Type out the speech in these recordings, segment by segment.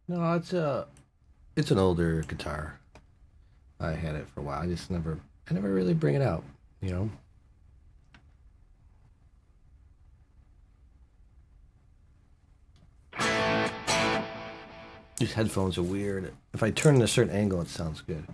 No, it's an older guitar. I had it for a while. I never really bring it out, you know. These headphones are weird. If I turn in a certain angle, it sounds good.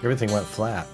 Everything went flat.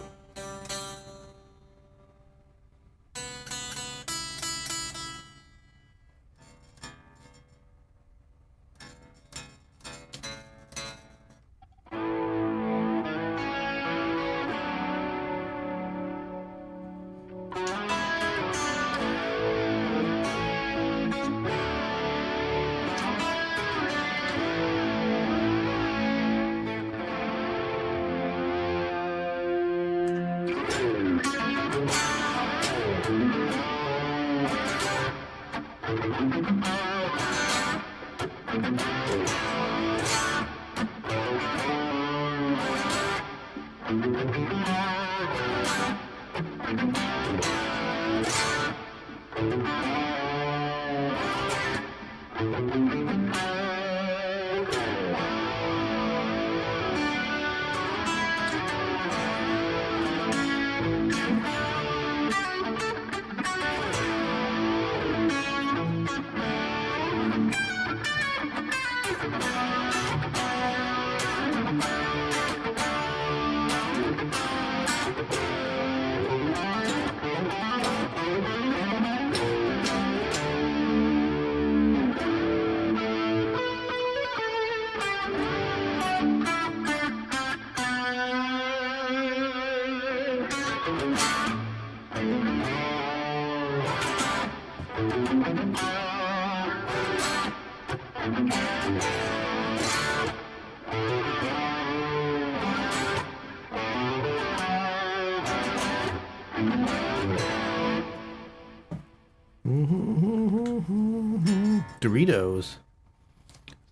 Doritos. Is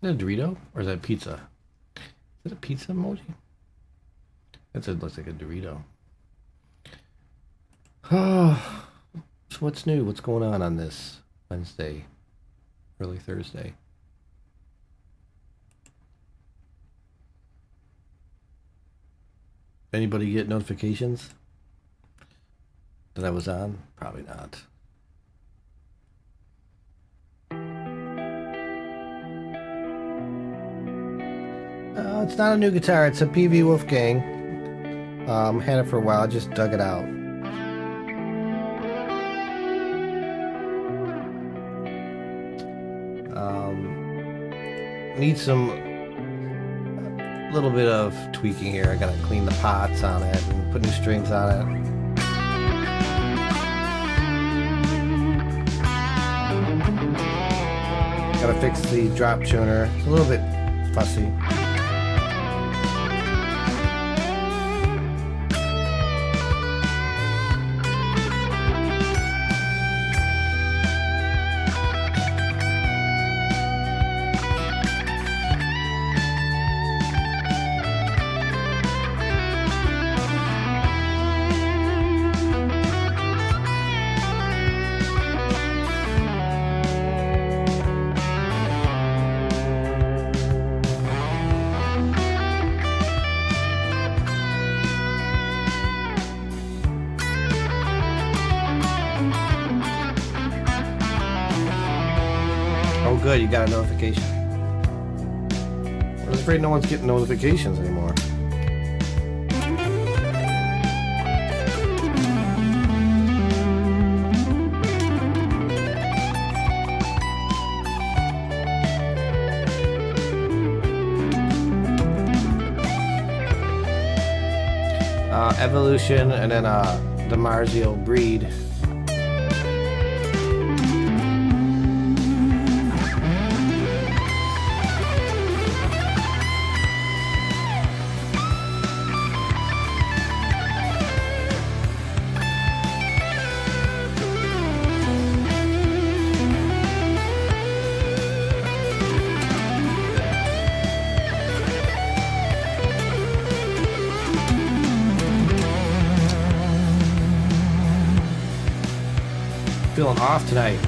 that a Dorito or is that pizza? Is it a pizza emoji? That looks like a Dorito. Oh, so what's new? What's going on this Wednesday, early Thursday? Anybody get notifications that I was on? Probably not. It's not a new guitar. It's a PV Wolfgang. Had it for a while. I just dug it out. Need some little bit of tweaking here. I gotta clean the pots on it and put new strings on it. Gotta fix the drop tuner. It's a little bit fussy. Good, you got a notification. I was afraid no one's getting notifications anymore. Evolution and then the Marzio breed. feeling off tonight.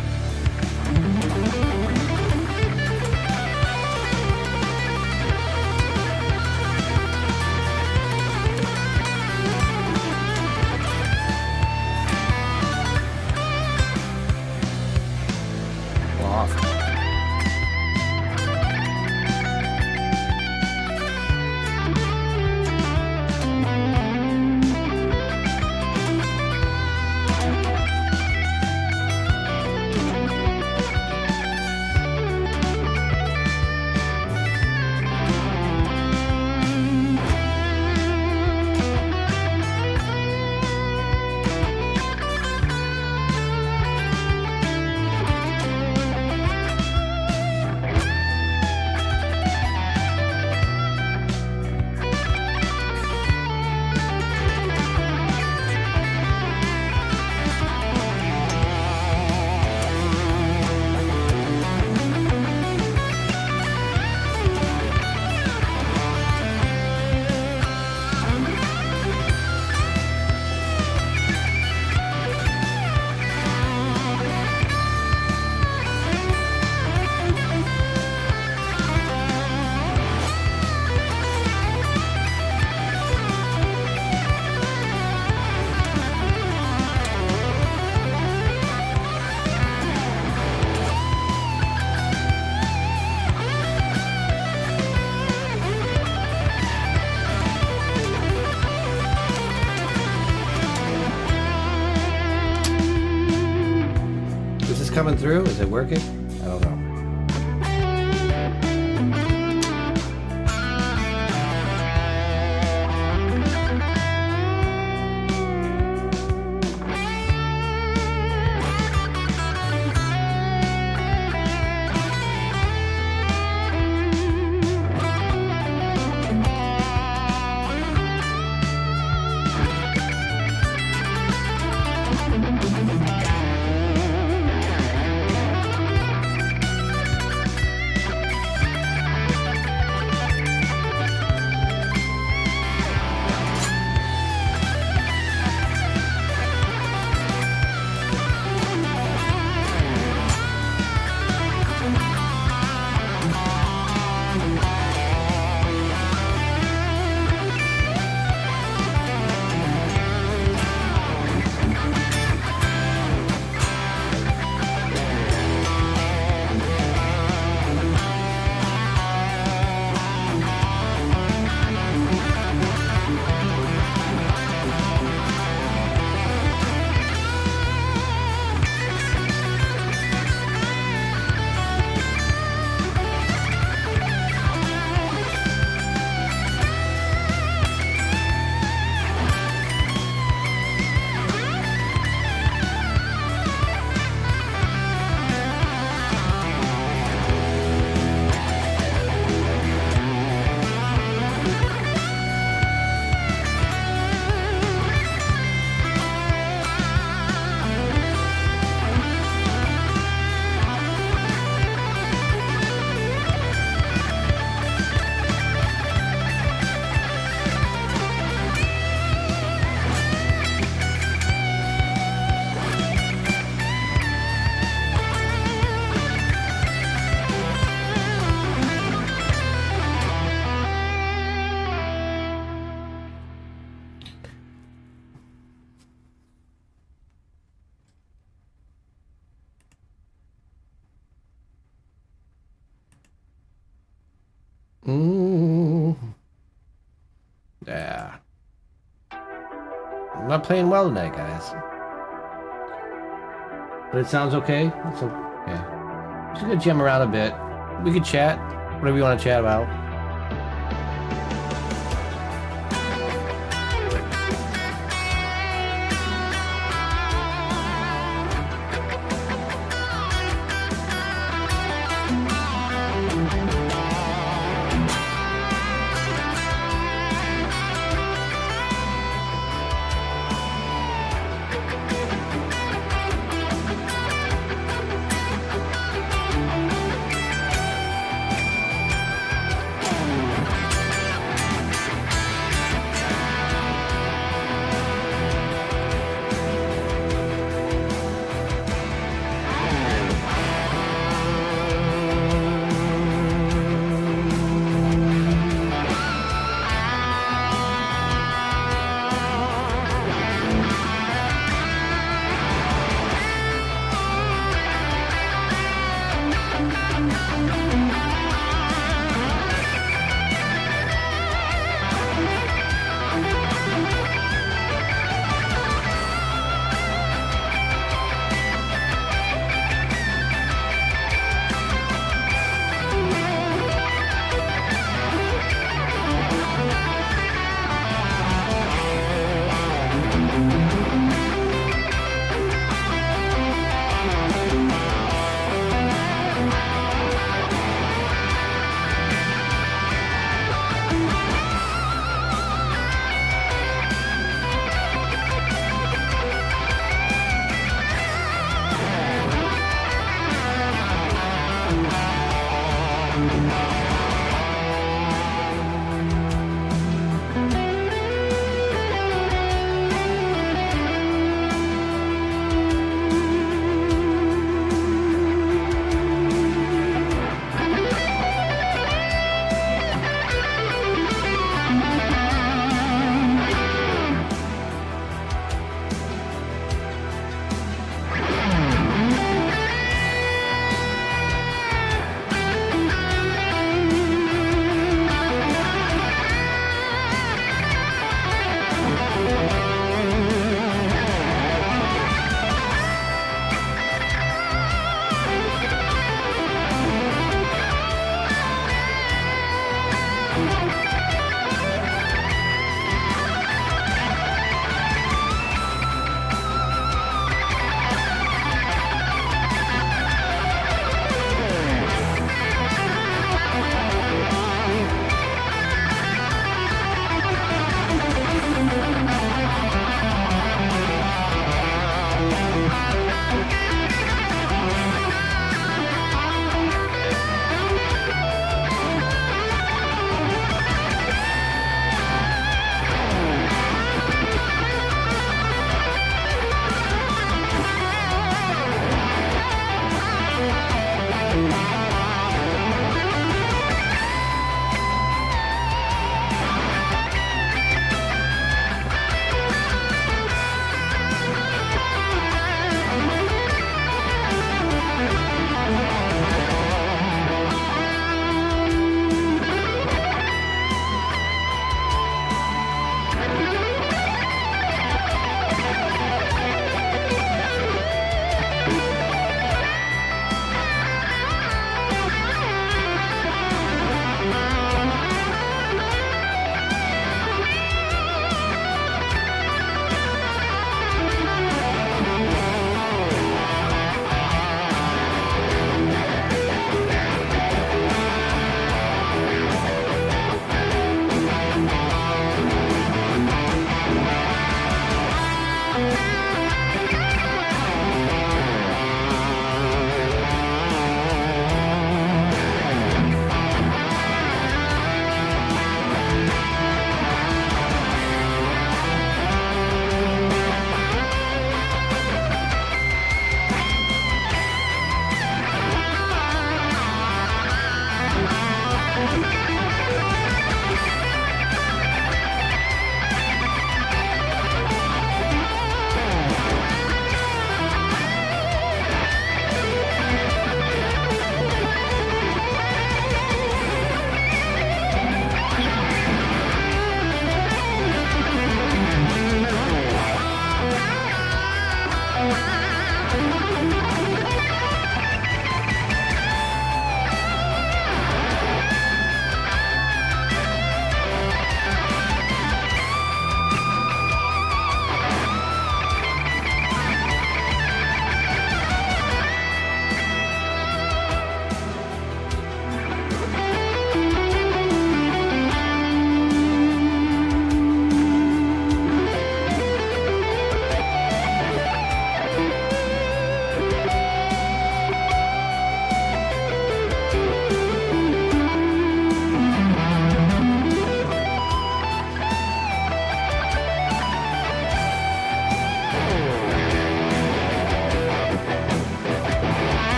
Coming through? Is it working? I don't know. Yeah. I'm not playing well tonight, guys. But it sounds okay. It's okay. Just gonna jam around a bit. We could chat. Whatever you want to chat about.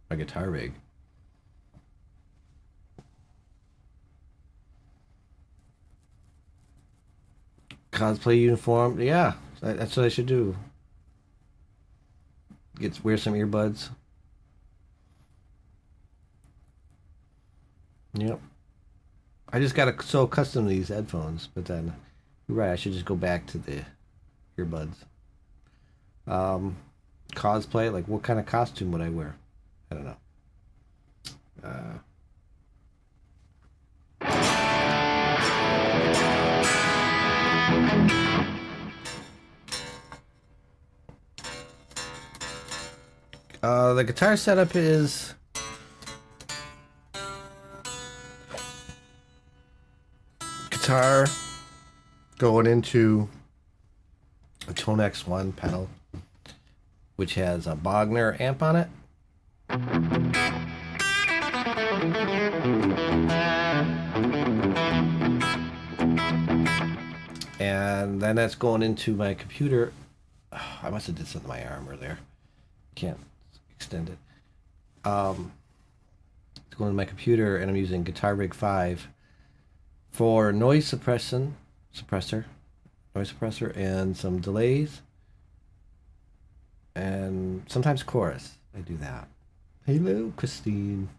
My guitar rig. Cosplay uniform. Yeah, that's what I should do. Wear some earbuds. Yep. I just got so accustomed to these headphones, but then you're right. I should just go back to the earbuds. Um, Cosplay. Like, what kind of costume would I wear? I don't know. The guitar setup is guitar going into a Tone X1 pedal, which has a Bogner amp on it. And then that's going into my computer. Oh, I must have did something to my arm earlier. Can't extend it. It's going to my computer, and I'm using Guitar Rig 5 for noise suppressor, and some delays, and sometimes chorus. I do that. Hello, Christine.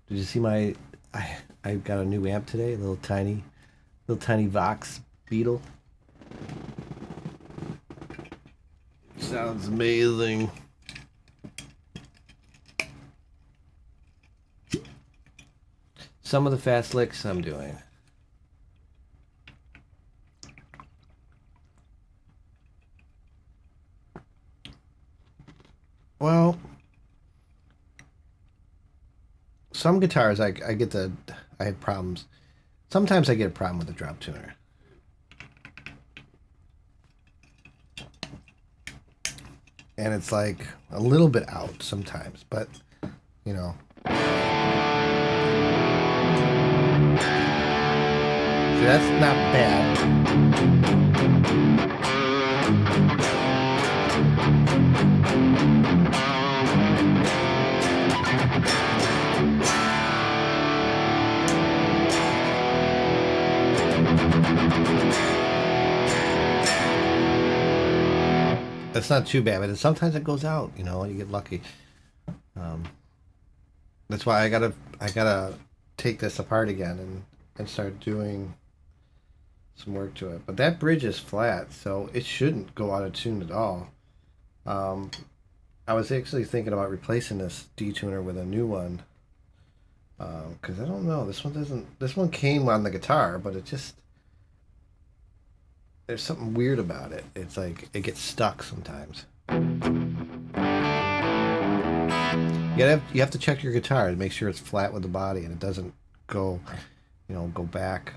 Did you see my? I got a new amp today. A little tiny Vox Beetle. Sounds amazing. Some of the fast licks I'm doing. Well, some guitars I had problems. Sometimes I get a problem with the drop tuner. And it's like a little bit out sometimes, but you know. See, that's not bad. That's not too bad, but sometimes it goes out, you know, and you get lucky. That's why I gotta take this apart again and start doing some work to it. But that bridge is flat, so it shouldn't go out of tune at all. I was actually thinking about replacing this detuner with a new one, because I don't know, this one doesn't. This one came on the guitar, but it just there's something weird about it. It's like it gets stuck sometimes. You have to check your guitar to make sure it's flat with the body and it doesn't go, go back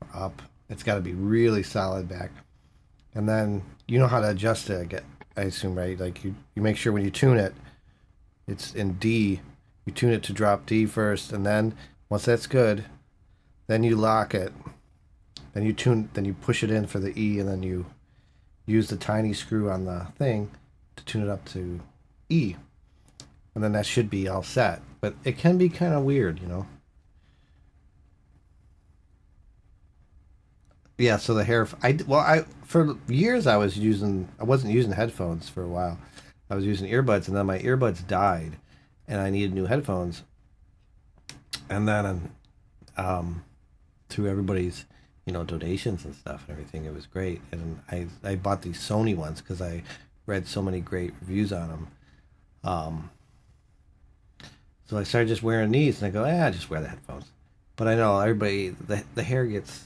or up. It's got to be really solid back. And then you know how to adjust it. I assume, right? Like you make sure when you tune it, it's in D. You tune it to drop D first, and then once that's good, then you lock it. Then you push it in for the E, and then you use the tiny screw on the thing to tune it up to E. And then that should be all set. But it can be kind of weird, Yeah, so the hair for years I wasn't using headphones for a while. I was using earbuds, and then my earbuds died and I needed new headphones. And then through everybody's donations and stuff and everything, it was great. And I bought these Sony ones because I read so many great reviews on them. So I started just wearing these, and I go, just wear the headphones. But I know everybody, the hair gets,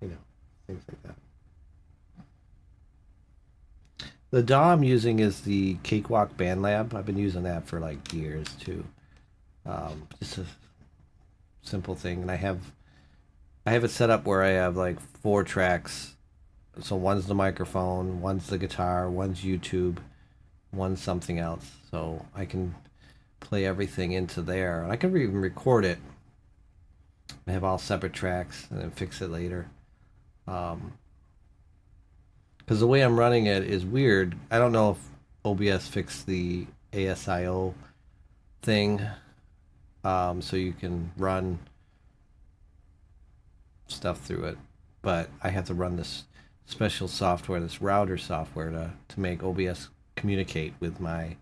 things like that. The DAW I'm using is the Cakewalk Band Lab. I've been using that for like years too. Just a simple thing, and I have it set up where I have like 4 tracks. So one's the microphone, one's the guitar, one's YouTube, one's something else. So I can play everything into there, and I can even record it. I have all separate tracks and then fix it later. because the way I'm running it is weird. I don't know if OBS fixed the ASIO thing, so you can run stuff through it, but I have to run this special software, this router software, to make OBS communicate with my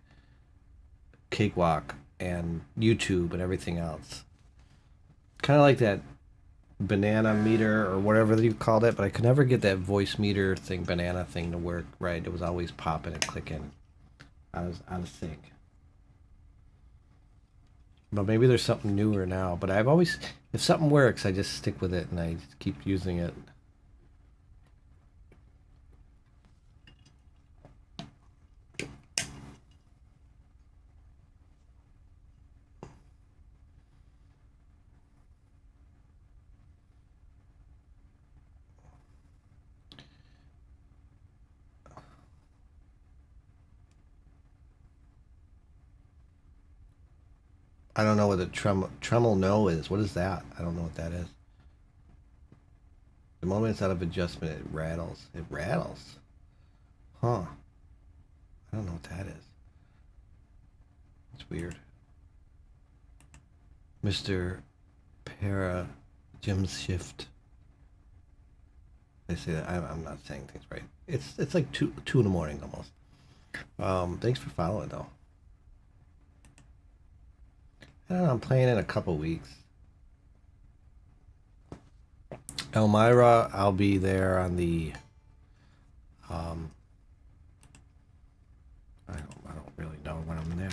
Cakewalk and YouTube and everything else. Kind of like that banana meter or whatever you called it, but I could never get that voice meter thing, banana thing, to work right. It was always popping and clicking. I was out of sync. But maybe there's something newer now. But I've always, if something works, I just stick with it and I just keep using it. I don't know what a tremolo no is. What is that? I don't know what that is. The moment it's out of adjustment, it rattles. It rattles. Huh. I don't know what that is. It's weird. Mr. Para Jim Shift. They say that. I'm not saying things right. It's like 2 in the morning almost. Thanks for following though. I don't know, I'm playing in a couple weeks. Elmira, I'll be there on the I don't really know when I'm there.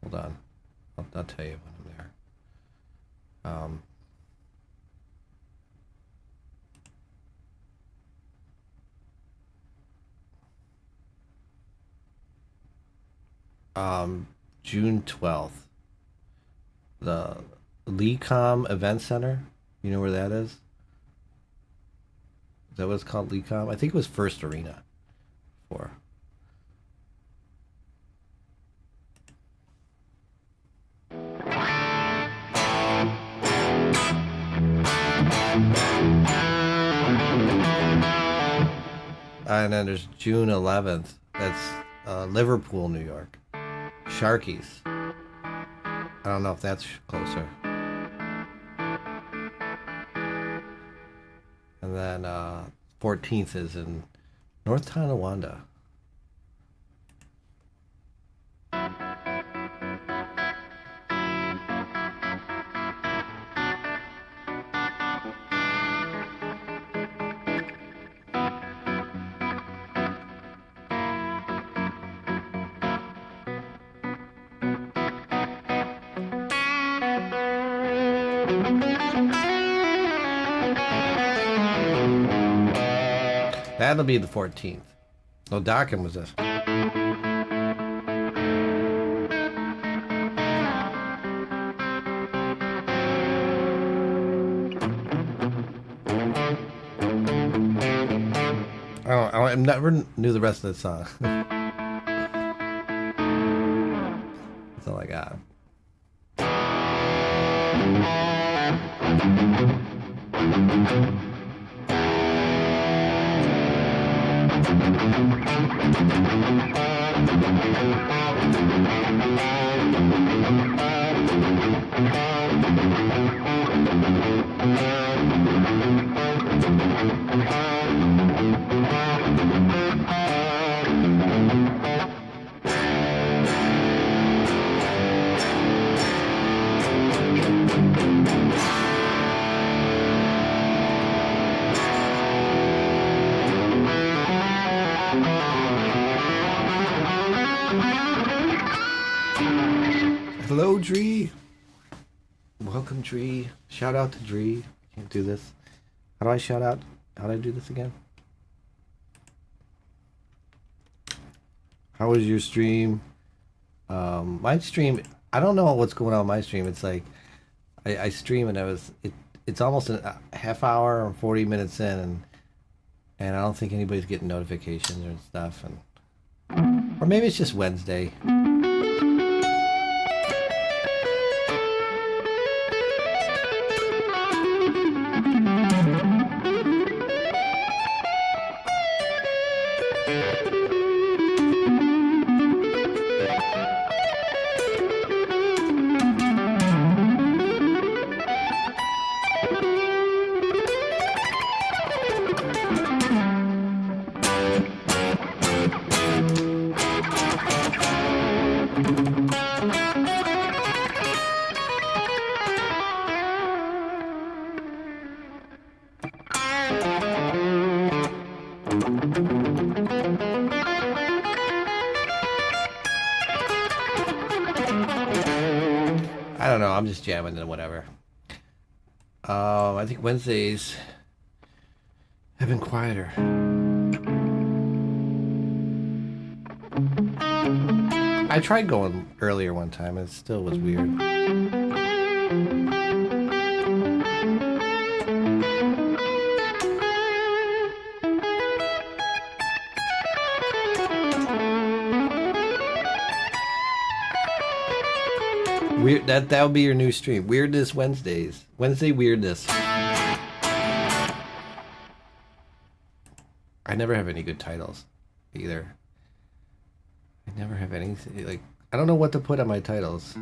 Hold on. I'll tell you when I'm there. June 12th. The Lecom Event Center. You know where that is? Is that what it's called, Lecom? I think it was First Arena before. And then there's June 11th. That's Liverpool, New York. Sharkies. I don't know if that's closer. And then 14th is in North Tonawanda. That'll be the 14th. No, Dockin was this. I never knew the rest of the song. That's all I got. Hello, Dree. Welcome, Dree. Shout out to Dree. Can't do this. How do I shout out? How do I do this again? How was your stream? My stream, I don't know what's going on with my stream. It's like I stream and it's almost a half hour or 40 minutes in, and I don't think anybody's getting notifications or stuff, or maybe it's just Wednesday. I don't know. I'm just jamming and whatever. I think Wednesdays have been quieter. I tried going earlier one time. It still was weird. Weird. That would be your new stream. Weirdness Wednesdays. Wednesday weirdness. I never have any good titles, either. I never have anything like. I don't know what to put on my titles.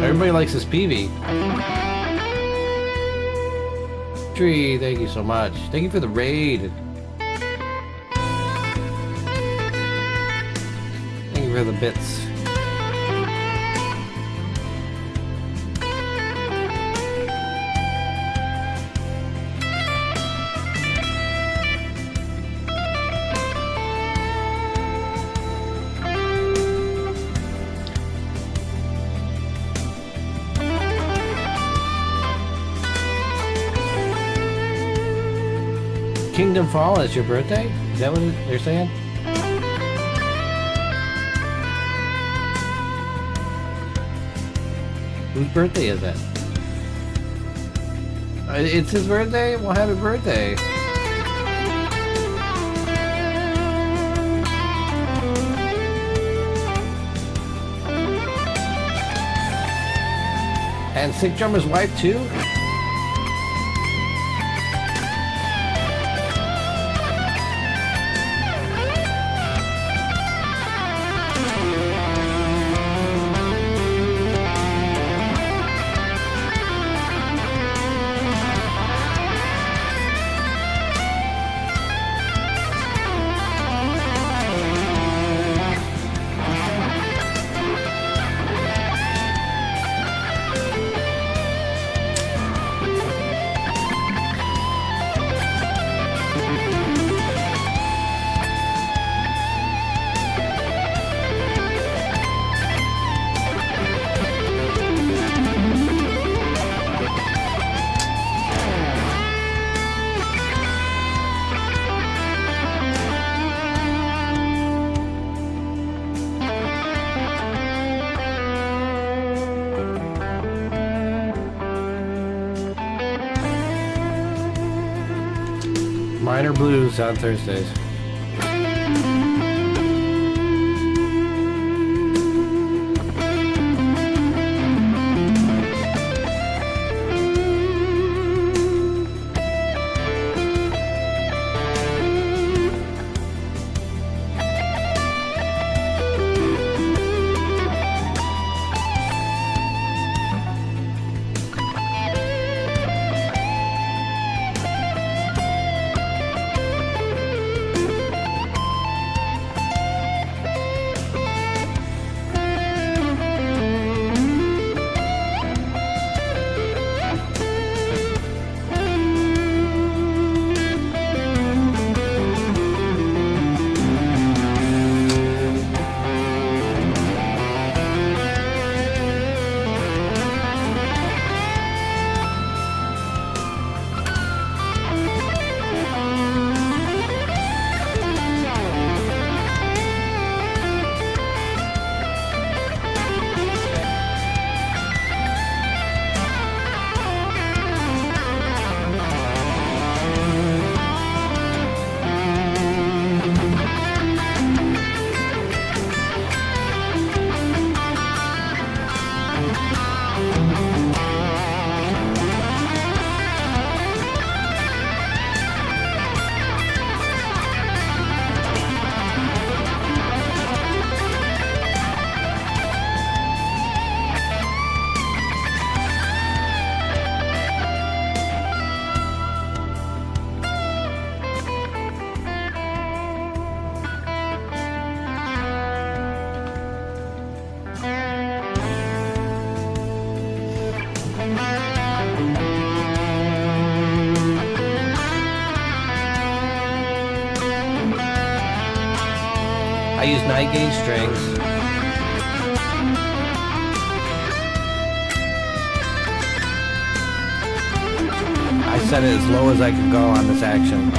Everybody likes this PV. Tree, thank you so much. Thank you for the raid. Thank you for the bits. Kingdom Fall is your birthday? Is that what they're saying? Whose birthday is it? It's his birthday? Well, happy birthday. And Sick Drummer's wife too? Minor blues on Thursdays. I use 9-gauge strings. I set it as low as I could go on this action.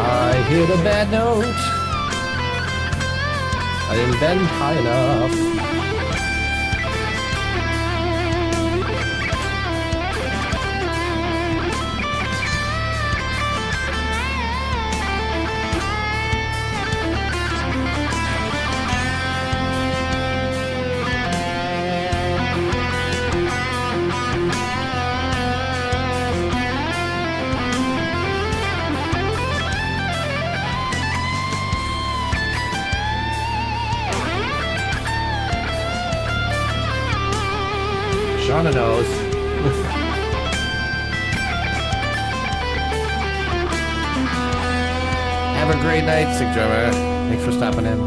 I hit a bad note. I didn't bend high enough. Shauna knows. Have a great night, Sick Drummer. Thanks for stopping in.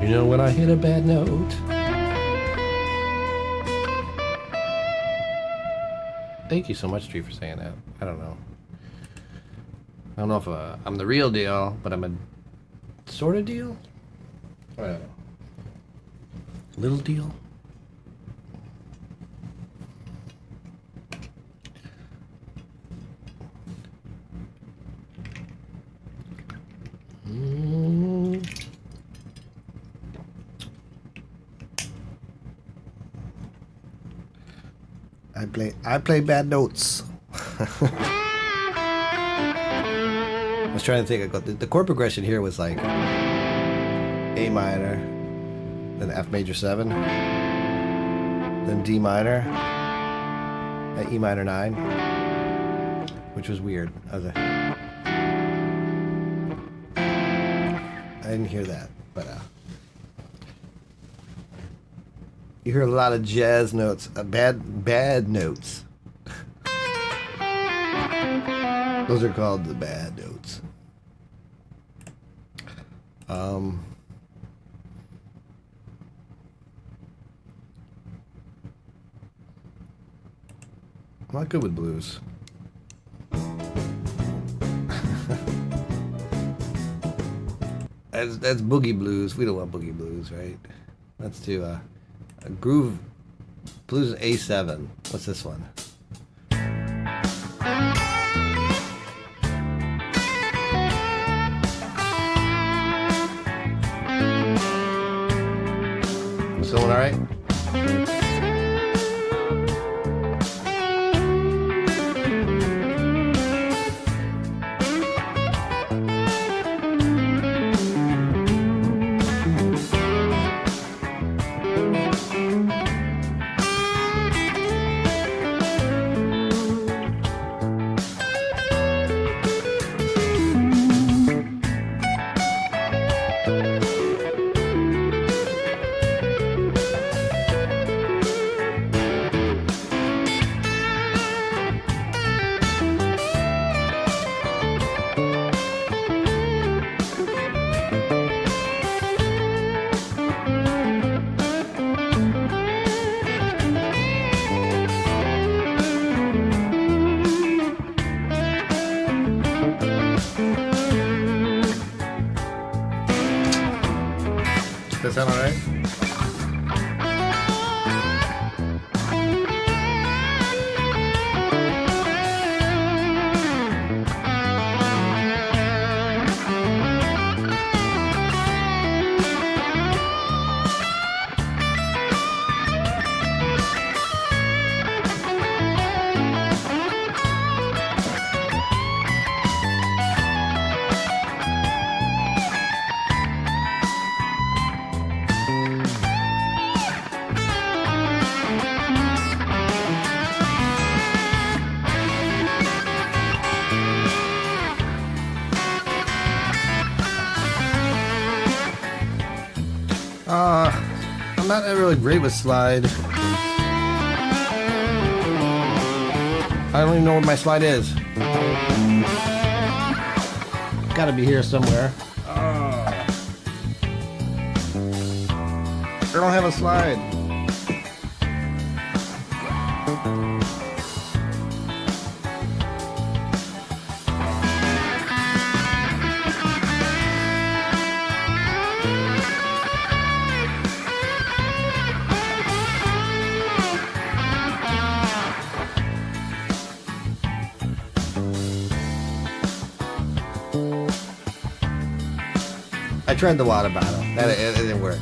You know when I hit a bad note. Thank you so much, Tree, for saying that. I don't know. I don't know if I'm the real deal, but I'm a sort of deal. I don't know. Little deal. I play bad notes. I was trying to think. The chord progression here was like A minor, then F major 7, then D minor, and E minor 9, which was weird. I didn't hear that, but you hear a lot of jazz notes, bad notes. Those are called the bad notes. I'm not good with blues. That's boogie blues. We don't want boogie blues, right? Let's do a groove blues A7. What's this one? This one, all right? Does that sound all right? I'm not really great with slide. I don't even know where my slide is. Gotta be here somewhere. I don't have a slide. I tried the water bottle. It didn't work.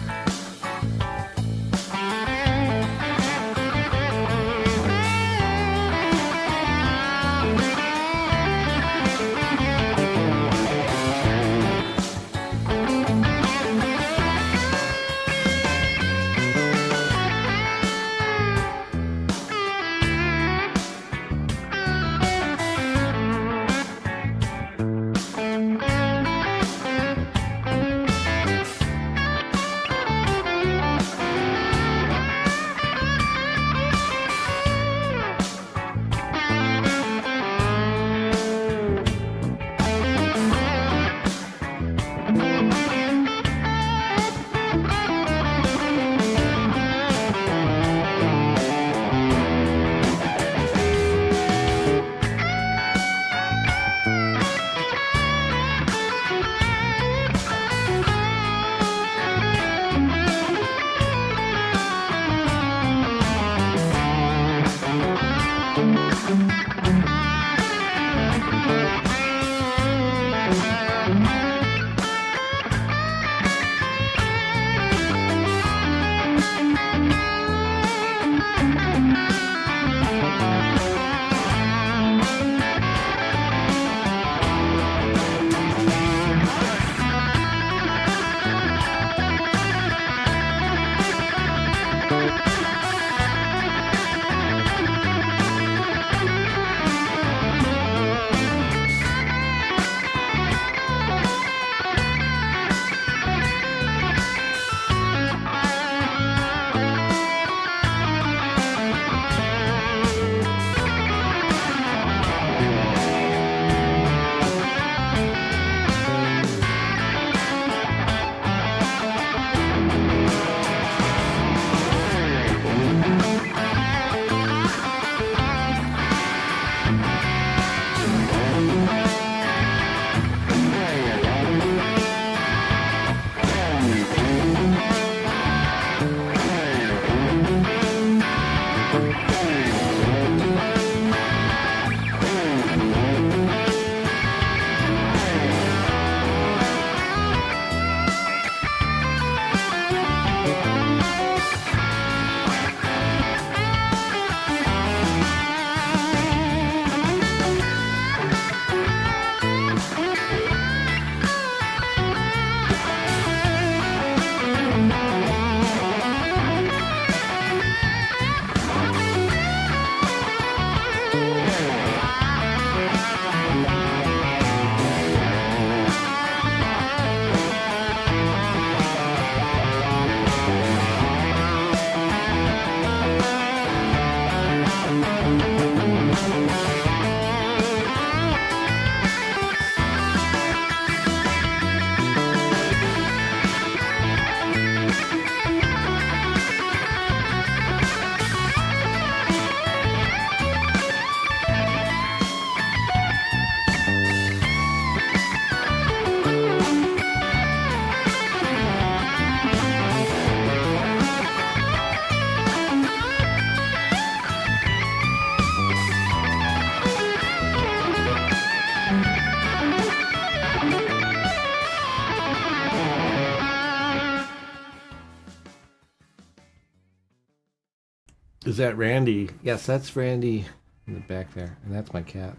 Is that Randy? Yes, that's Randy in the back there, and that's my cat.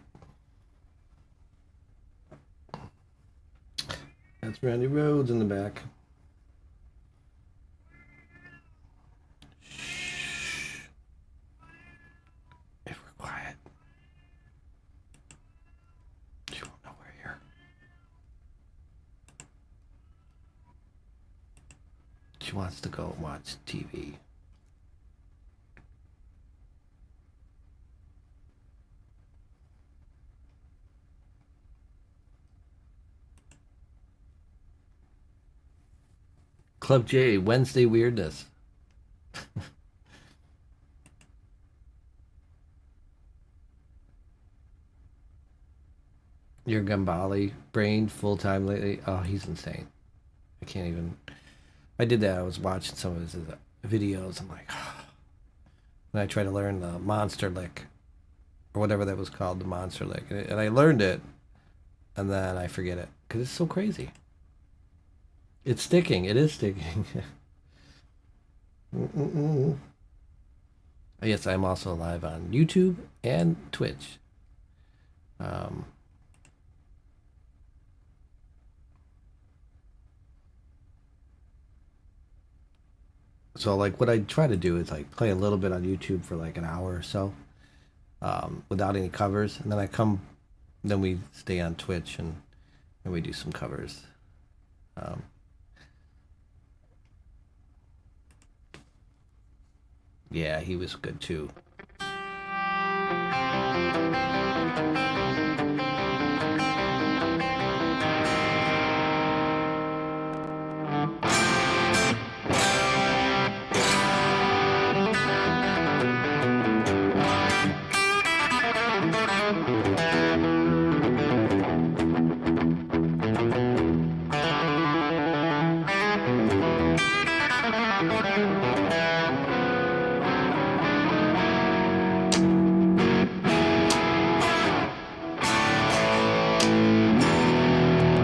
That's Randy Rhodes in the back. Shh. If we're quiet, she won't know we're here. She wants to go watch TV. Club J, Wednesday Weirdness. Your Gambali brain full time lately. Oh, he's insane. I can't even. I did that. I was watching some of his videos. I'm like, and I tried to learn the monster lick or whatever that was called, the monster lick, and I learned it, and then I forget it because it's so crazy. It's sticking. It is sticking. Yes, I'm also live on YouTube and Twitch. So like what I try to do is like play a little bit on YouTube for like an hour or so, without any covers, and then we stay on Twitch and we do some covers. Yeah, he was good too.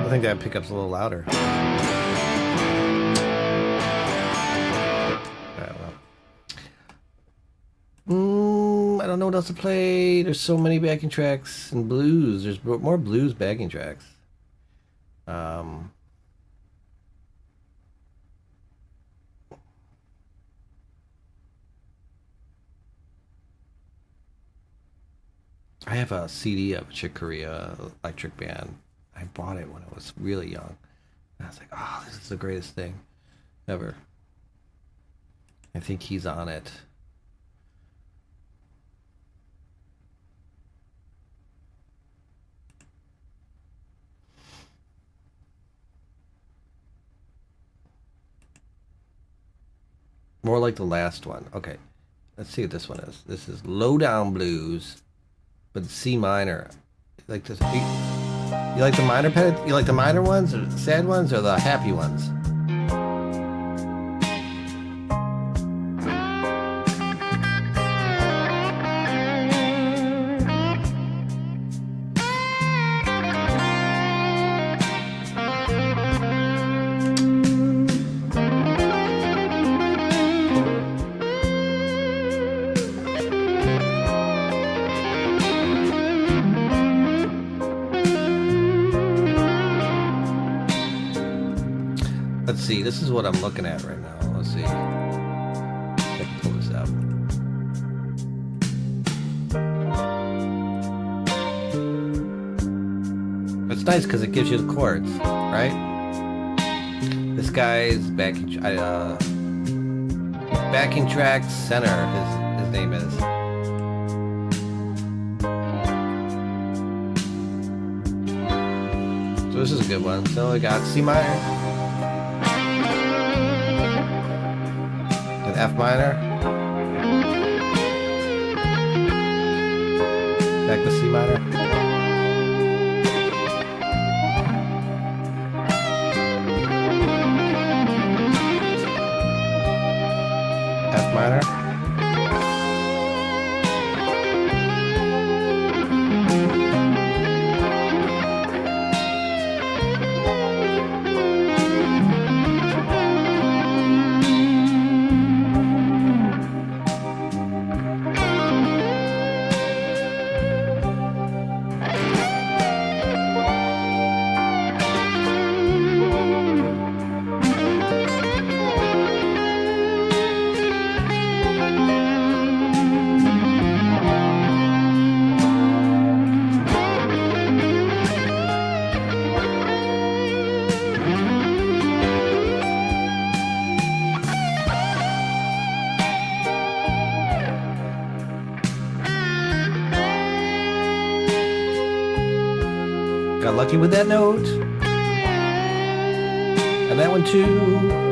I think that pickup's a little louder. I don't know what else to play. There's so many backing tracks and blues. There's more blues backing tracks. I have a CD of Chick Corea Electric Band. I bought it when I was really young. And I was like, oh, this is the greatest thing ever. I think he's on it. More like the last one. Okay, let's see what this one is. This is Low Down Blues, but C minor. Like this. You like the minor pet? You like the minor ones, or the sad ones, or the happy ones? Let's see, this is what I'm looking at right now. Let's see if I can pull this out. It's nice because it gives you the chords, right? This guy's backing track center, his name is. So this is a good one. So we got C minor. F minor, back to C minor, F minor, lucky with that note. And that one too.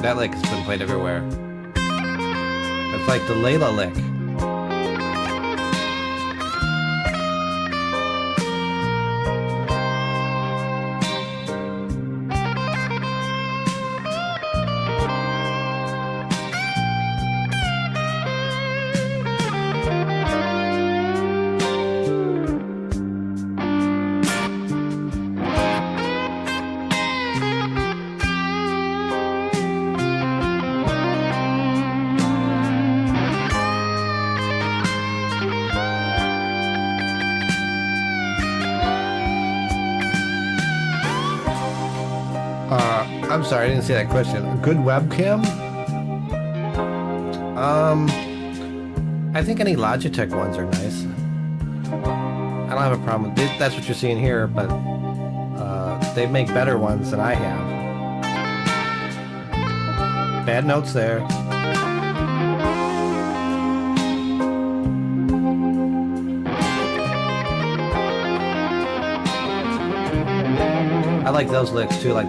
That lick has been played everywhere. It's like the Layla lick. I'm sorry, I didn't see that question. A good webcam? I think any Logitech ones are nice. I don't have a problem with it. That's what you're seeing here, but they make better ones than I have. Bad notes there. I like those licks too, like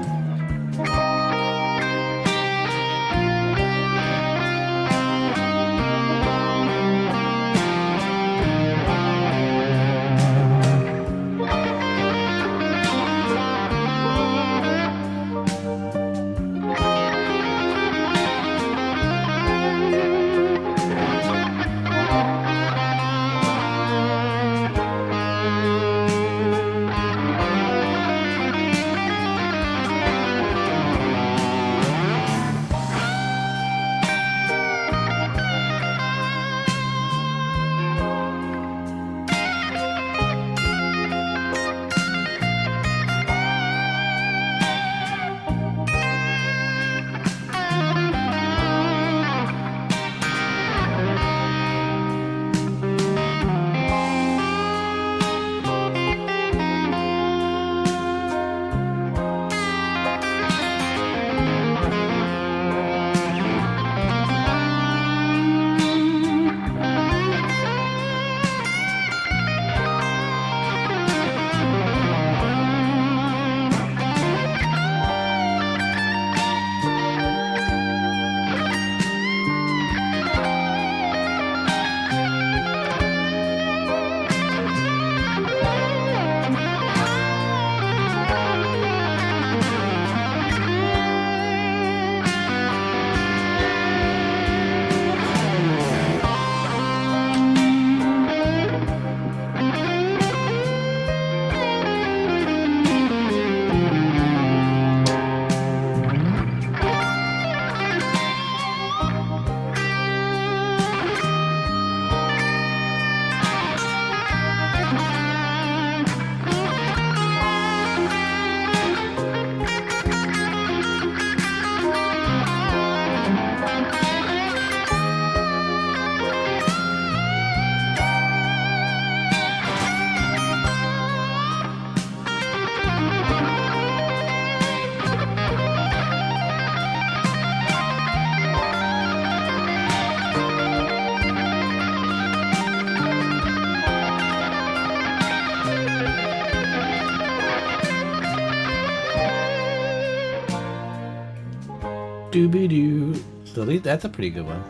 Dooby doo. So that's a pretty good one.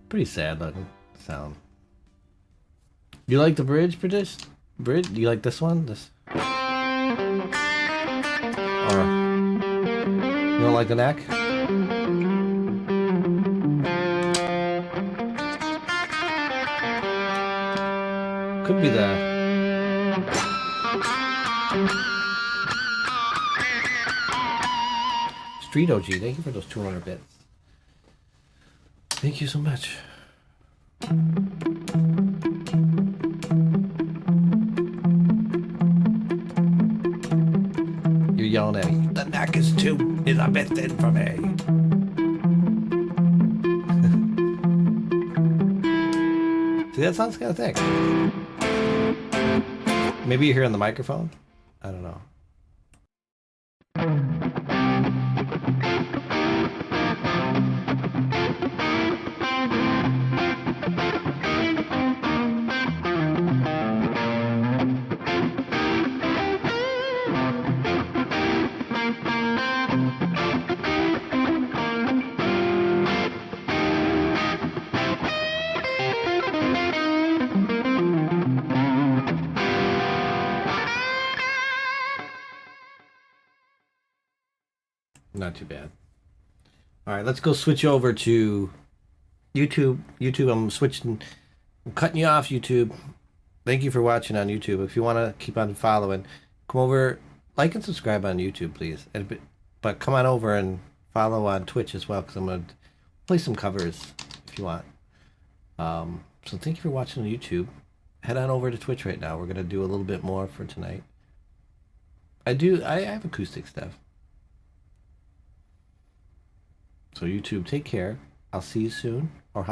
Pretty sad looking sound. You like the bridge for this? Bridge? Do you like this one? This? Or you don't like the neck? Could be the... Street OG, thank you for those 200 bits. Thank you so much. You're yelling at me. The neck is a bit thin for me. See, that sounds kind of thick. Maybe you hear on the microphone? I don't know. Not too bad. All right, let's go switch over to YouTube. I'm cutting you off, YouTube. Thank you for watching on YouTube. If you want to keep on following, come over, like and subscribe on YouTube, please. But come on over and follow on Twitch as well, because I'm going to play some covers if you want. So thank you for watching on YouTube. Head on over to Twitch right now. We're going to do a little bit more for tonight. I have acoustic stuff. So YouTube, take care. I'll see you soon. Or